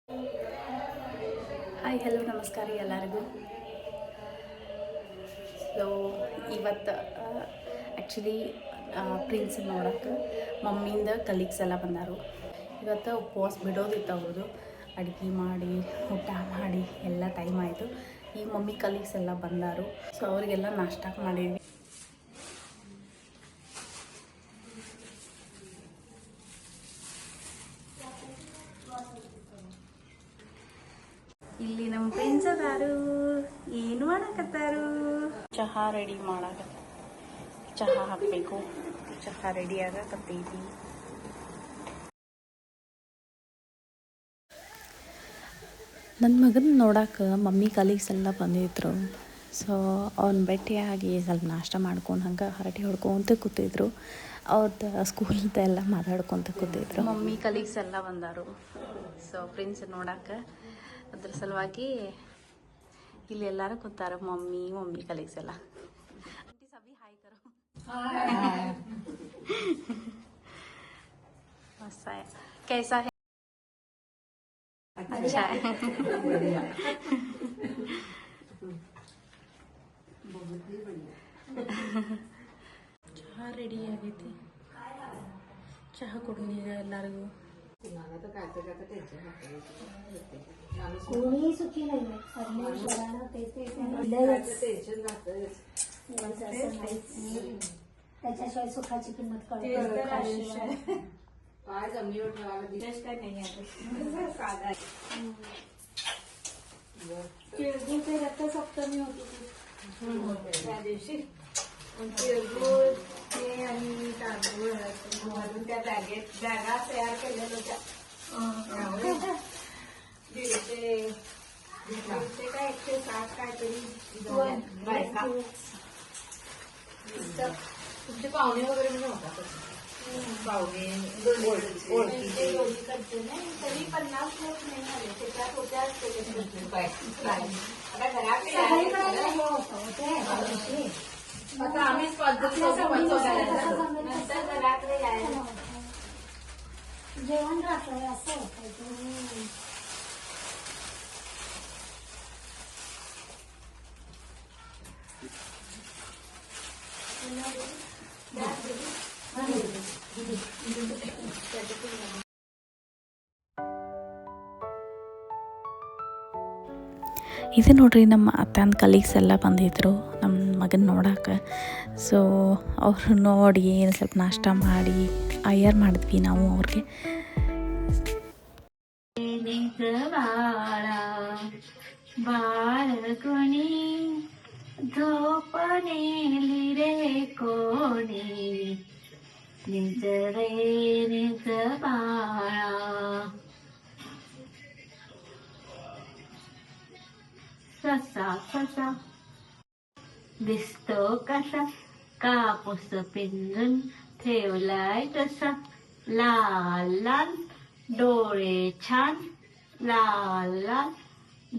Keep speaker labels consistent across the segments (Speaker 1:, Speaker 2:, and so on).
Speaker 1: Hi hello ನಮಸ್ಕಾರ ರೀ ಎಲ್ಲರಿಗೂ. ಸೊ ಇವತ್ತು ಆ್ಯಕ್ಚುಲಿ ಪ್ರಿನ್ಸ್ ನೋಡೋಕ್ಕೆ ಮಮ್ಮಿಯಿಂದ ಕಲೀಗ್ಸ್ ಎಲ್ಲ ಬಂದಾರು. ಇವತ್ತು ಉಪವಾಸ ಬಿಡೋದಿತ್ತು ಅವ್ರದ್ದು. ಅಡುಗೆ ಮಾಡಿ ಊಟ ಮಾಡಿ ಎಲ್ಲ ಟೈಮ್ ಆಯಿತು. ಈಗ ಮಮ್ಮಿ ಕಲೀಗ್ಸ್ ಎಲ್ಲ ಬಂದಾರು. ಸೊ ಅವರಿಗೆಲ್ಲ ನಾಷ್ಟ ಮಾಡಿದ್ವಿ. ಇಲ್ಲಿ ನಮ್ಮ ಫ್ರೆಂಡ್ಸ್ ಅದಾರು. ಏನು ಮಾಡಕತ್ತಾರು? ಚಹಾ ರೆಡಿ ಮಾಡಾಕತ್ತ. ಚಹಾ ಹಾಕಬೇಕು. ಚಹಾ ರೆಡಿ ಆಗಕತ್ತೈತಿ. ನನ್ನ ಮಗನ ನೋಡಕ್ಕೆ ಮಮ್ಮಿ ಕಲೀಗ್ಸ್ ಎಲ್ಲ ಬಂದಿದ್ರು. ಸೊ ಅವ್ನ ಭೇಟಿಯಾಗಿ ಸ್ವಲ್ಪ ನಾಷ್ಟ ಮಾಡ್ಕೊಂಡು ಹಂಗೆ ಹರಟೆ ಹೊಡ್ಕೊತ ಕೂತಿದ್ರು. ಅವ್ರದ್ದು ಸ್ಕೂಲ್ದ ಎಲ್ಲ ಮಾತಾಡ್ಕೊತ ಕೂತಿದ್ರು. ಮಮ್ಮಿ ಕಲೀಗ್ಸ್ ಎಲ್ಲ ಬಂದಾರು. ಸೊ ಫ್ರೆಂಡ್ಸ್ ನೋಡಕ್ಕೆ ಅದ್ರ ಸಲುವಾಗಿ ಇಲ್ಲಿ ಎಲ್ಲರೂ ಕೂತಾರ. ಮಮ್ಮಿ ಕಲೀಗ್ಸ್ ಎಲ್ಲ. ಸಭಿ ಹಾಯ್ ಕರೋ. ಮಸ್ತ್ है. कैसा है? अच्छा है. ಚಹಾ ರೆಡಿ ಆಗೈತಿ. ಚಹಾ ಕೊಡ್ತೀನಿ ಈಗ ಎಲ್ಲರಿಗೂ.
Speaker 2: कोणी सुखी नाही परमेश्वरानं त्याच्याशिवाय सुखाची किंमत कळत काय जमिनीवर ठेवायला दिवस काय नाही आता. तिळगुळचे रथसप्तमी होती त्या दिवशी. तिळगुळ ते आणि तांदूळ घालून त्या बॅगा तयार केलेल्या होत्या. दीडशे काय 160 काहीतरी बायका. तुमचे पाहुणे वगैरे म्हणजे होतात पाहुणे ओळखीचे करते नाही तरी 50 लोक नाही आले. त्याच्यात होत्या आता घरात आता आम्हीच नंतर घराकडे यायला जेवण राहतंय असं होतं.
Speaker 1: ಇದು ನೋಡ್ರಿ ನಮ್ಮ ಅತ್ತನ ಕಲೀಗ್ಸ್ ಎಲ್ಲ ಬಂದಿದ್ರು ನಮ್ಮ ಮಗನ ನೋಡಕ್ಕೆ. ಸೊ ಅವ್ರು ನೋಡಿ ಸ್ವಲ್ಪ ನಾಷ್ಟ ಮಾಡಿ ಅಯ್ಯರ್ ಮಾಡಿದ್ವಿ ನಾವು ಅವ್ರಿಗೆ. ಬಾಳಗುಣಿ ಧೋಪನೇಲಿ ರೇ ಕೋಣಿ ನಿಜರೇ ನಿಜ ಬಾಳ ससा कसा दिसतो कसा कापूस पिंजून ठेवलाय तसा. लाल लाल डोळे छान लाल लाल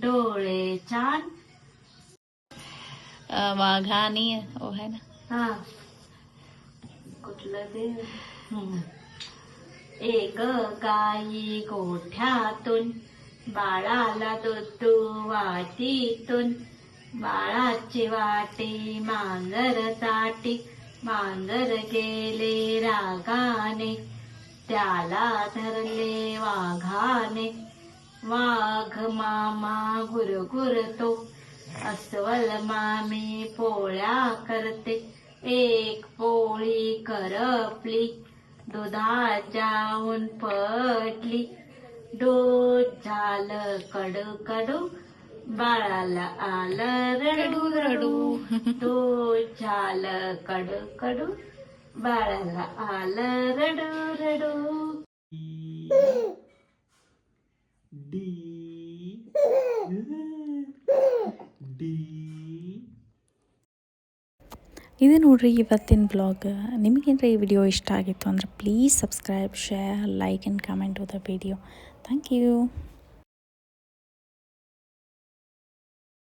Speaker 1: डोळे छान. वाघानी ओ है ना. हा कुठलं ते एक गाई गोठ्यातून बाळाला दूध वाटीतून. बाळाची वाटी मांजर साठी. मांजर गेले रागाने त्याला धरले वाघाने. वाघ मामा गुरगुरतो अस्वल मामी पोळ्या करते. एक पोळी करपली दुधात जाऊन पटली. दूध झालं कडू कडू बाळाला आलं रडू रडू. दूध झालं कडू कडू बाळाला आलं रडू रडू. ಇದು ನೋಡ್ರಿ ಇವತ್ತಿನ ಬ್ಲಾಗ್. ನಿಮಗೇನರ ಈ ವಿಡಿಯೋ ಇಷ್ಟ ಆಗಿತ್ತು ಅಂದರೆ please subscribe, share, like and comment with the video. Thank you.